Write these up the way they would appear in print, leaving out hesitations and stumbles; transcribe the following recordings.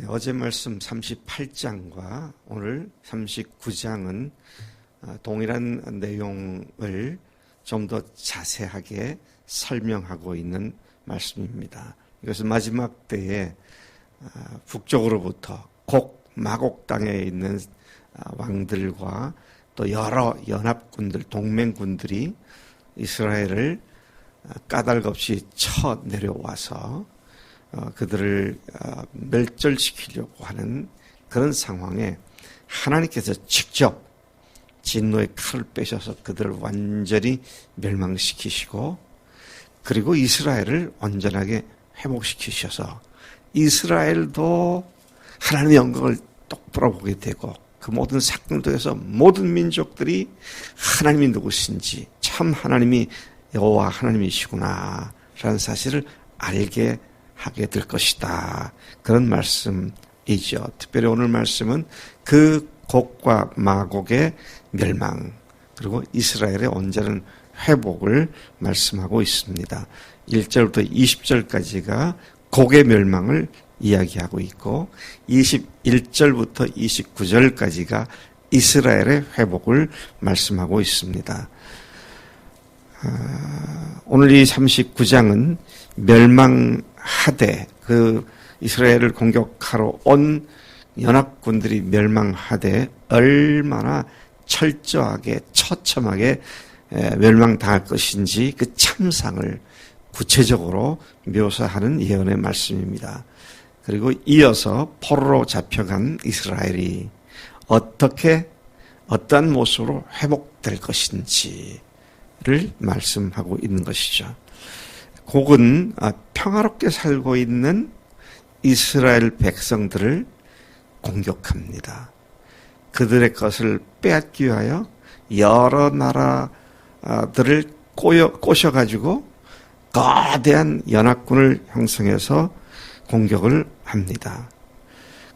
어제 말씀 38장과 오늘 39장은 동일한 내용을 좀 더 자세하게 설명하고 있는 말씀입니다. 이것은 마지막 때에 북쪽으로부터 마곡 땅에 있는 왕들과 또 여러 연합군들, 동맹군들이 이스라엘을 까닭없이 쳐 내려와서 그들을 멸절시키려고 하는 그런 상황에 하나님께서 직접 진노의 칼을 빼셔서 그들을 완전히 멸망시키시고, 그리고 이스라엘을 온전하게 회복시키셔서 이스라엘도 하나님의 영광을 똑바로 보게 되고, 그 모든 사건들에서 모든 민족들이 하나님이 누구신지, 참 하나님이 여호와 하나님이시구나 라는 사실을 알게 하게 될 것이다. 그런 말씀이죠. 특별히 오늘 말씀은 그 곡과 마곡의 멸망, 그리고 이스라엘의 온전한 회복을 말씀하고 있습니다. 1절부터 20절까지가 곡의 멸망을 이야기하고 있고, 21절부터 29절까지가 이스라엘의 회복을 말씀하고 있습니다. 오늘 이 39장은 멸망하되, 그 이스라엘을 공격하러 온 연합군들이 멸망하되 얼마나 철저하게 처참하게 멸망당할 것인지 그 참상을 구체적으로 묘사하는 예언의 말씀입니다. 그리고 이어서 포로로 잡혀간 이스라엘이 어떠한 모습으로 회복될 것인지를 말씀하고 있는 것이죠. 곡은 평화롭게 살고 있는 이스라엘 백성들을 공격합니다. 그들의 것을 빼앗기 위하여 여러 나라들을 꼬셔가지고 거대한 연합군을 형성해서 공격을 합니다.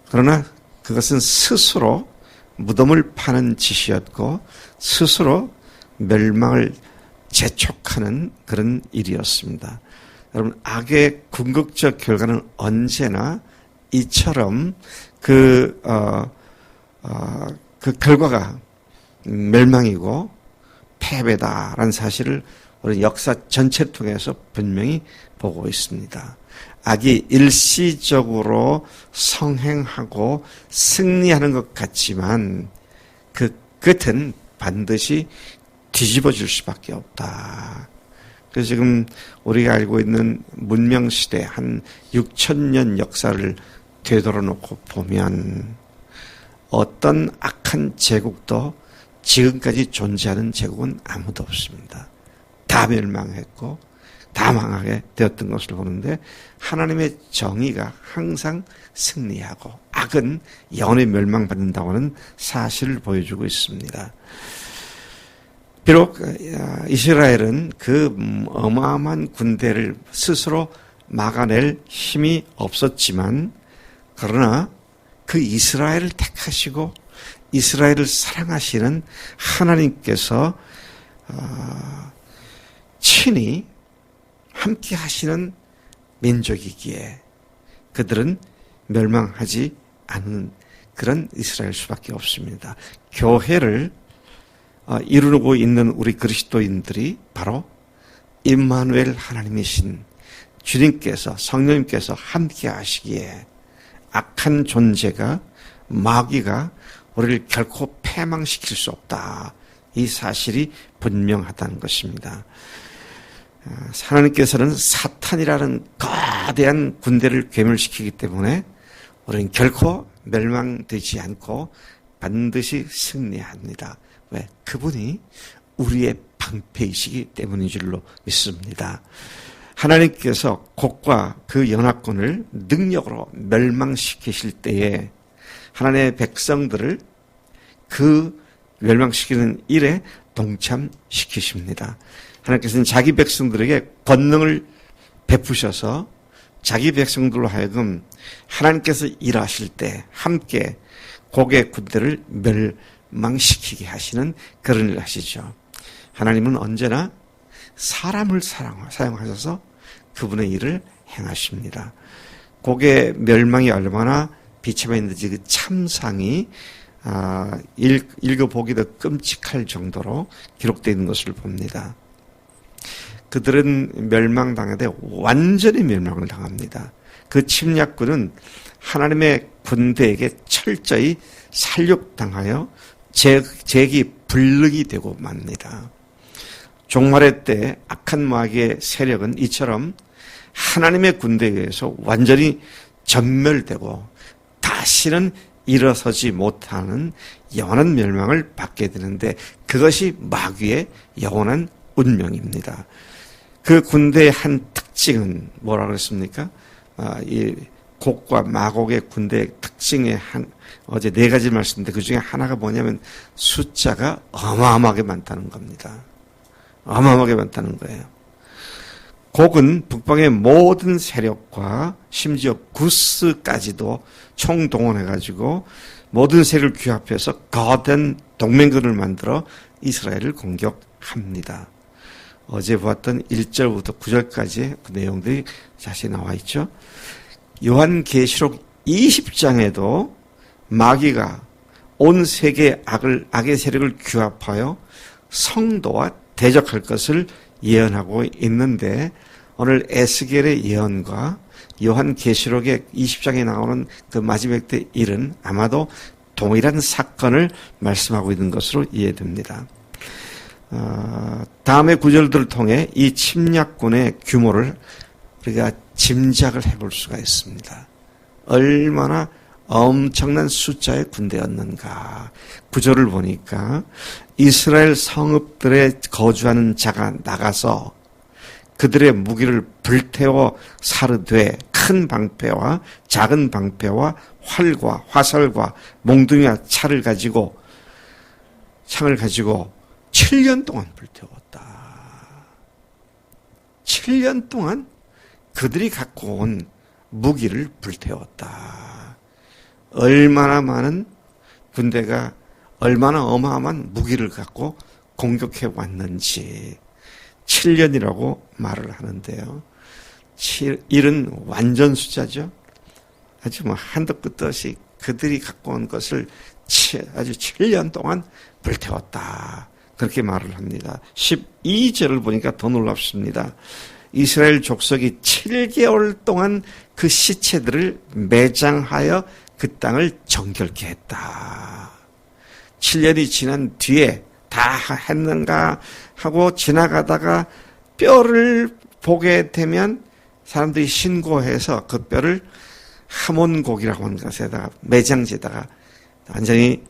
그러나 그것은 스스로 무덤을 파는 짓이었고, 스스로 멸망을 재촉하는 그런 일이었습니다. 여러분, 악의 궁극적 결과는 언제나 이처럼 그 결과가 멸망이고 패배다라는 사실을 우리 역사 전체를 통해서 분명히 보고 있습니다. 악이 일시적으로 성행하고 승리하는 것 같지만 그 끝은 반드시 뒤집어질 수밖에 없다. 그래서 지금 우리가 알고 있는 문명시대 한 6,000년 역사를 되돌아놓고 보면 어떤 악한 제국도 지금까지 존재하는 제국은 아무도 없습니다. 다 멸망했고 다 망하게 되었던 것을 보는데, 하나님의 정의가 항상 승리하고 악은 영원히 멸망받는다고는 사실을 보여주고 있습니다. 비록 이스라엘은 그 어마어마한 군대를 스스로 막아낼 힘이 없었지만, 그러나 그 이스라엘을 택하시고 이스라엘을 사랑하시는 하나님께서 친히 함께 하시는 민족이기에 그들은 멸망하지 않는 그런 이스라엘 수밖에 없습니다. 교회를 이루고 있는 우리 그리스도인들이 바로 임마누엘 하나님이신 주님께서, 성령님께서 함께 하시기에 악한 존재가, 마귀가 우리를 결코 패망시킬 수 없다. 이 사실이 분명하다는 것입니다. 하나님께서는 사탄이라는 거대한 군대를 괴멸시키기 때문에 우리는 결코 멸망되지 않고 반드시 승리합니다. 왜? 그분이 우리의 방패이시기 때문인 줄로 믿습니다. 하나님께서 곡과 그 연합군을 능력으로 멸망시키실 때에 하나님의 백성들을 그 멸망시키는 일에 동참시키십니다. 하나님께서는 자기 백성들에게 권능을 베푸셔서 자기 백성들로 하여금 하나님께서 일하실 때 함께 곡의 군대를 멸망시키게 하시는 그런 일을 하시죠. 하나님은 언제나 사람을 사용하셔서 그분의 일을 행하십니다. 곡의 멸망이 얼마나 비참했는데 그 참상이 읽어보기도 끔찍할 정도로 기록되어 있는 것을 봅니다. 그들은 멸망당하되 완전히 멸망을 당합니다. 그 침략군은 하나님의 군대에게 철저히 살육당하여 재기 불능이 되고 맙니다. 종말의 때 악한 마귀의 세력은 이처럼 하나님의 군대에 의해서 완전히 전멸되고 다시는 일어서지 못하는 영원한 멸망을 받게 되는데 그것이 마귀의 영원한 운명입니다. 그 군대의 한 특징은 뭐라 그랬습니까? 이 곡과 마곡의 군대의 특징의 어제 4가지 말씀인데 그 중에 하나가 뭐냐면 숫자가 어마어마하게 많다는 겁니다. 어마어마하게 많다는 거예요. 곡은 북방의 모든 세력과 심지어 구스까지도 총동원해가지고 모든 세력을 규합해서 거대한 동맹군을 만들어 이스라엘을 공격합니다. 어제 보았던 1절부터 9절까지의 그 내용들이 자세히 나와 있죠. 요한계시록 20장에도 마귀가 온 세계의 악의 세력을 규합하여 성도와 대적할 것을 예언하고 있는데 오늘 에스겔의 예언과 요한계시록의 20장에 나오는 그 마지막 때 일은 아마도 동일한 사건을 말씀하고 있는 것으로 이해됩니다. 다음의 구절들을 통해 이 침략군의 규모를 우리가 짐작을 해볼 수가 있습니다. 얼마나 엄청난 숫자의 군대였는가. 구절을 보니까 이스라엘 성읍들에 거주하는 자가 나가서 그들의 무기를 불태워 사르되 큰 방패와 작은 방패와 활과 화살과 몽둥이와 창을 가지고 7년 동안 불태웠다. 7년 동안 그들이 갖고 온 무기를 불태웠다. 얼마나 많은 군대가 얼마나 어마어마한 무기를 갖고 공격해 왔는지 7년이라고 말을 하는데요. 1은 완전 숫자죠. 아주 한도 끝도 없이 그들이 갖고 온 것을 아주 7년 동안 불태웠다. 그렇게 말을 합니다. 12절을 보니까 더 놀랍습니다. 이스라엘 족속이 7개월 동안 그 시체들을 매장하여 그 땅을 정결케 했다. 7년이 지난 뒤에 다 했는가 하고 지나가다가 뼈를 보게 되면 사람들이 신고해서 그 뼈를 하몬곡이라고 하는 것에다가 매장지에다가 완전히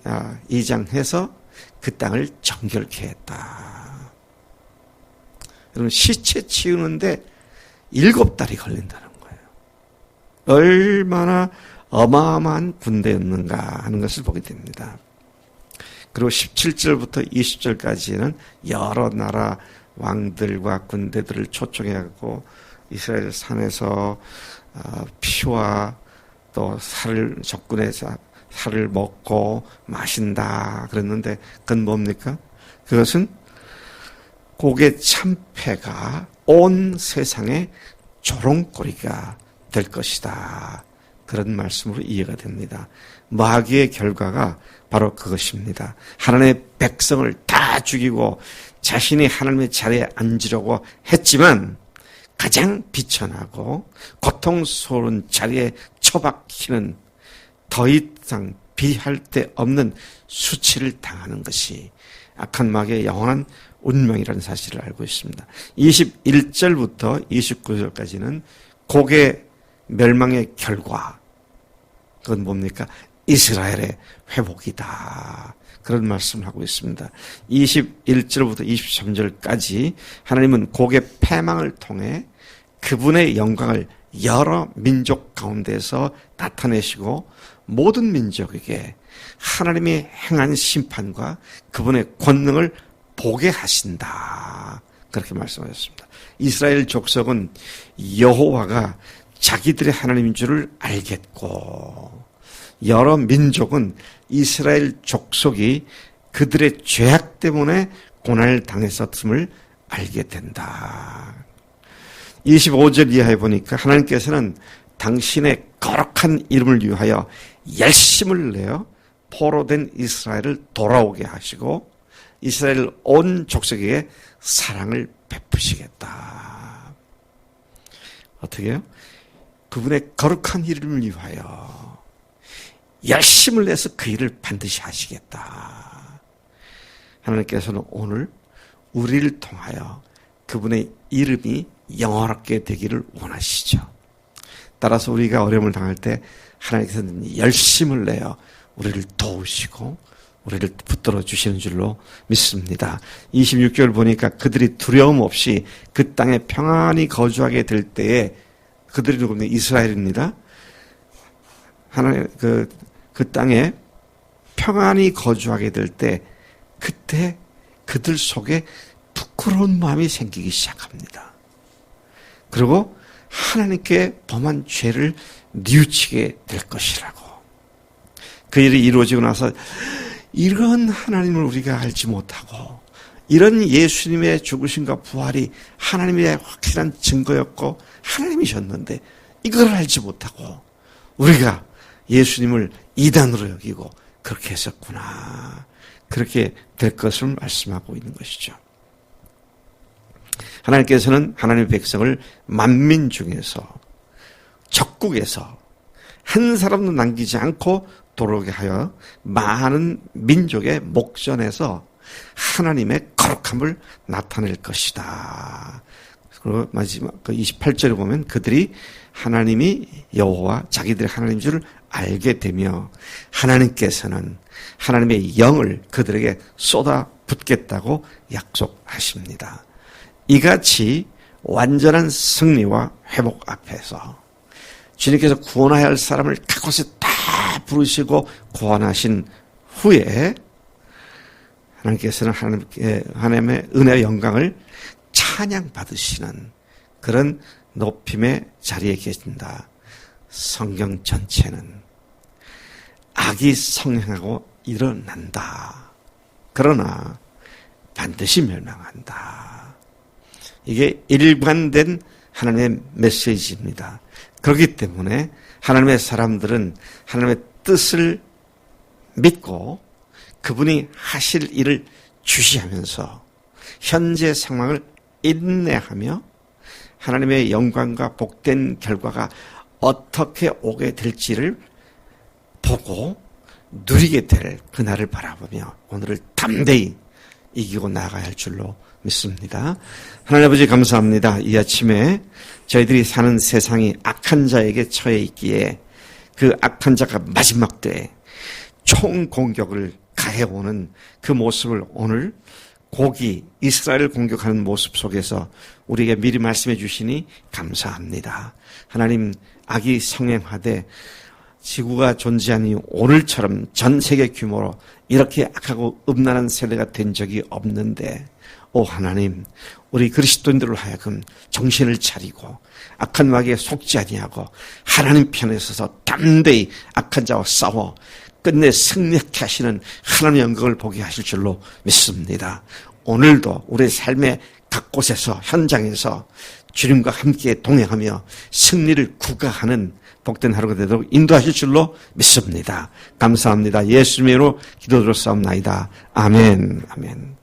이장해서 그 땅을 정결케 했다. 여러분 시체 치우는데 7달이 걸린다는 거예요. 얼마나 어마어마한 군대였는가 하는 것을 보게 됩니다. 그리고 17절부터 20절까지는 여러 나라 왕들과 군대들을 초청해갖고 이스라엘 산에서 피와 또 적군에서 살을 먹고 마신다 그랬는데 그건 뭡니까? 그것은 곡의 참패가 온 세상의 조롱거리가 될 것이다. 그런 말씀으로 이해가 됩니다. 마귀의 결과가 바로 그것입니다. 하나님의 백성을 다 죽이고 자신이 하나님의 자리에 앉으려고 했지만 가장 비천하고 고통스러운 자리에 처박히는 더 이상 비할 데 없는 수치를 당하는 것이 악한 마귀의 영원한 운명이라는 사실을 알고 있습니다. 21절부터 29절까지는 곡의 멸망의 결과, 그건 뭡니까? 이스라엘의 회복이다. 그런 말씀을 하고 있습니다. 21절부터 23절까지 하나님은 곡의 패망을 통해 그분의 영광을 여러 민족 가운데서 나타내시고 모든 민족에게 하나님이 행한 심판과 그분의 권능을 보게 하신다. 그렇게 말씀하셨습니다. 이스라엘 족속은 여호와가 자기들의 하나님인 줄을 알겠고 여러 민족은 이스라엘 족속이 그들의 죄악 때문에 고난을 당했었음을 알게 된다. 25절 이하에 보니까 하나님께서는 당신의 거룩한 이름을 위하여 열심을 내어 포로된 이스라엘을 돌아오게 하시고 이스라엘 온 족속에게 사랑을 베푸시겠다. 어떻게 해요? 그분의 거룩한 이름을 위하여 열심을 내서 그 일을 반드시 하시겠다. 하나님께서는 오늘 우리를 통하여 그분의 이름이 영원하게 되기를 원하시죠. 따라서 우리가 어려움을 당할 때 하나님께서는 열심을 내어 우리를 도우시고 우리를 붙들어 주시는 줄로 믿습니다. 26절 보니까 그들이 두려움 없이 그 땅에 평안히 거주하게 될 때에 그들이 누구냐? 이스라엘입니다. 하나님 그 땅에 평안히 거주하게 될 때 그때 그들 속에 부끄러운 마음이 생기기 시작합니다. 그리고 하나님께 범한 죄를 뉘우치게 될 것이라고. 그 일이 이루어지고 나서 이런 하나님을 우리가 알지 못하고 이런 예수님의 죽으심과 부활이 하나님의 확실한 증거였고 하나님이셨는데 이걸 알지 못하고 우리가 예수님을 이단으로 여기고 그렇게 했었구나. 그렇게 될 것을 말씀하고 있는 것이죠. 하나님께서는 하나님의 백성을 만민 중에서 적국에서 한 사람도 남기지 않고 돌아오게 하여 많은 민족의 목전에서 하나님의 거룩함을 나타낼 것이다. 그리고 마지막 그 28절에 보면 그들이 하나님이 여호와 자기들의 하나님인 줄 알게 되며 하나님께서는 하나님의 영을 그들에게 쏟아붓겠다고 약속하십니다. 이같이 완전한 승리와 회복 앞에서 주님께서 구원해야 할 사람을 그곳에 다 부르시고 구원하신 후에 하나님께서는 하나님의 은혜의 영광을 찬양받으시는 그런 높임의 자리에 계신다. 성경 전체는 악이 성행하고 일어난다. 그러나 반드시 멸망한다. 이게 일관된 하나님의 메시지입니다. 그렇기 때문에 하나님의 사람들은 하나님의 뜻을 믿고 그분이 하실 일을 주시하면서 현재 상황을 인내하며 하나님의 영광과 복된 결과가 어떻게 오게 될지를 보고 누리게 될 그날을 바라보며 오늘을 담대히 이기고 나아가야 할 줄로 믿습니다. 하나님 아버지 감사합니다. 이 아침에 저희들이 사는 세상이 악한 자에게 처해 있기에 그 악한 자가 마지막 때에 총공격을 가해오는 그 모습을 오늘 고기 이스라엘을 공격하는 모습 속에서 우리에게 미리 말씀해 주시니 감사합니다. 하나님 악이 성행하되 지구가 존재하니 오늘처럼 전 세계 규모로 이렇게 악하고 음란한 세대가 된 적이 없는데 오 하나님 우리 그리스도인들을 하여금 정신을 차리고 악한 마귀에 속지 아니하고 하나님 편에 서서 담대히 악한 자와 싸워 끝내 승리케 하시는 하나님의 영광을 보게 하실 줄로 믿습니다. 오늘도 우리 삶의 각 곳에서 현장에서 주님과 함께 동행하며 승리를 구가하는 복된 하루가 되도록 인도하실 줄로 믿습니다. 감사합니다. 예수님으로 기도드렸사옵나이다. 아멘. 아멘.